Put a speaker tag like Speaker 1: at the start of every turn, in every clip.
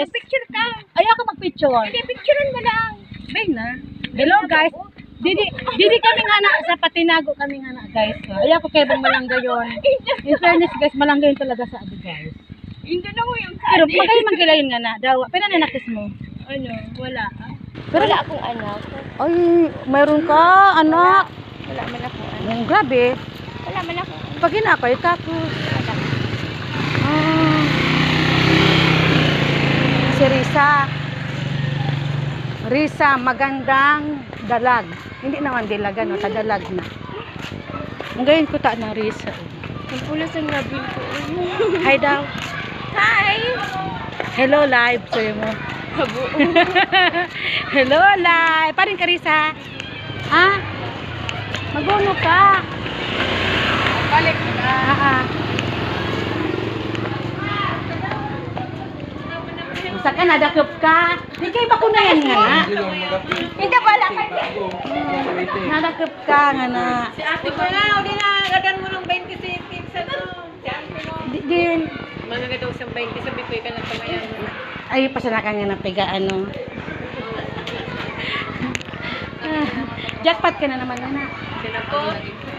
Speaker 1: guys.
Speaker 2: Picture ka.
Speaker 1: Ayoko mag-picture.
Speaker 2: Hindi, picturean mo lang.
Speaker 1: Bay na. Hello guys. Didi kami nga na sa Patinago kami nga na guys. Ayoko kay bang malangga yon. In fairness guys, malangga yun talaga sa abi guys.
Speaker 2: Hindi na mo yung
Speaker 1: Pero magay magkilayon nga na. Daw, pinananakis mo.
Speaker 2: Ano, wala.
Speaker 1: Pero,
Speaker 2: Wala akong anak.
Speaker 1: ay, mayroon ka, anak.
Speaker 2: Wala man akong anak.
Speaker 1: Grabe.
Speaker 2: Wala man akong anak.
Speaker 1: Pag inako, tapos. Ah. Si Risa. Risa, magandang dalag. Hindi naman dilaga, no? Tadalag na. Ngayon ko ta na Risa.
Speaker 2: Ang pulas ang labi ko.
Speaker 1: Hi daw.
Speaker 2: Hi!
Speaker 1: Hello live. Sayo mo. Hello live. Paring ka Risa. Ha? Maguno ka.
Speaker 2: Balik na.
Speaker 1: Sa ka nadakop ka. Di kayo ba kunayan nga na?
Speaker 2: Hindi wala ka.
Speaker 1: Nadakop ka nga na.
Speaker 2: Si ate ko na, o di na, gadan mo ng 20 cents sa to. Si ate mo.
Speaker 1: Din.
Speaker 2: Mga gadaw sa 20, sabi ko ka ng kamayan mo.
Speaker 1: Ay, pasana ka nga na piga ano. Jackpot ka na naman na.
Speaker 2: Sinako.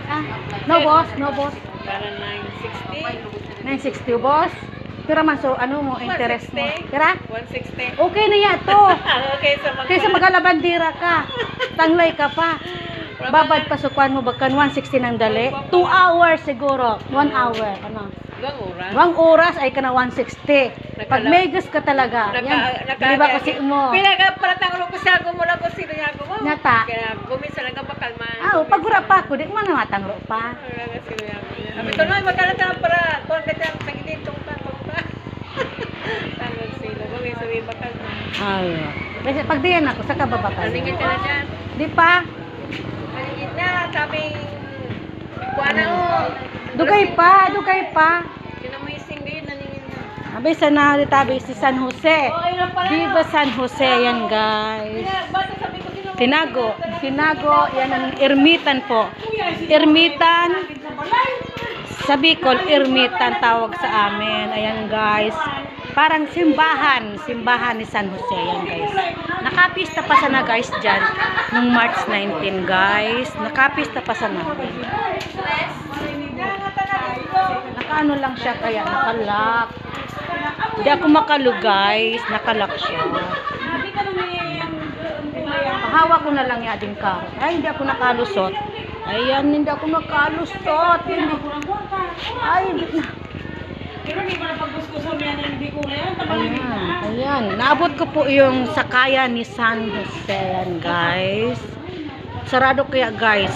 Speaker 1: Ah, no boss, no boss.
Speaker 2: Para 960.
Speaker 1: 960 boss. Pero man so ano mo interest mo?
Speaker 2: 160.
Speaker 1: Tira?
Speaker 2: 160.
Speaker 1: Okay na yan to.
Speaker 2: Okay, sa mga...
Speaker 1: Kaysa magalabandira ka. Tanglay ka pa. Babad pasukuan mo bakan 160 ng dali. 2 hours siguro. 1 hour. Ano?
Speaker 2: Ibang oras.
Speaker 1: 1 oras ay ka na 160. Pag megas ka talaga. Yan. Di ba kasi mo?
Speaker 2: Pinaga para tangulo ko sa mo lang ko sino yago mo.
Speaker 1: Nata.
Speaker 2: Kaya gumis lang ka bakal man.
Speaker 1: Ah, pagura pa ako. Di ko man matangro pa.
Speaker 2: Wala sino yago. Abi to no magkalata para kon ka tang pagidin tong ta. Tangal sila. Gumis sa bakal man.
Speaker 1: Ay. Kasi pag diyan ako, sa kababa ka.
Speaker 2: Alingit ka na dyan.
Speaker 1: Di pa?
Speaker 2: Alingit na. Sabing kuana o.
Speaker 1: Dugay pa, dugay pa.
Speaker 2: Sino mo ising gayon naningin na.
Speaker 1: Abay, sana tabi si San Jose. Viva San Jose yan, guys.
Speaker 2: Bata sabi ko sino
Speaker 1: Tinago. Tinago, yan ang ermitan po. Ermitan. Sa Bicol, ermitan tawag sa amin. Ayan, guys. Parang simbahan. Simbahan ni San Jose. Yan, guys. Nakapista pa sana, guys, dyan. Nung March 19, guys. Nakapista pa sana. Nakaano lang siya kaya nakalock. Hindi ako makalo guys, nakalock siya. Pahawa ko na lang ya din ka. Ay, hindi ako nakalusot. Ayan, hindi ako nakalusot. Ay, hindi na. Ayan. Naabot ko po yung sakayan ni San Jose yan, guys. Sarado kaya guys.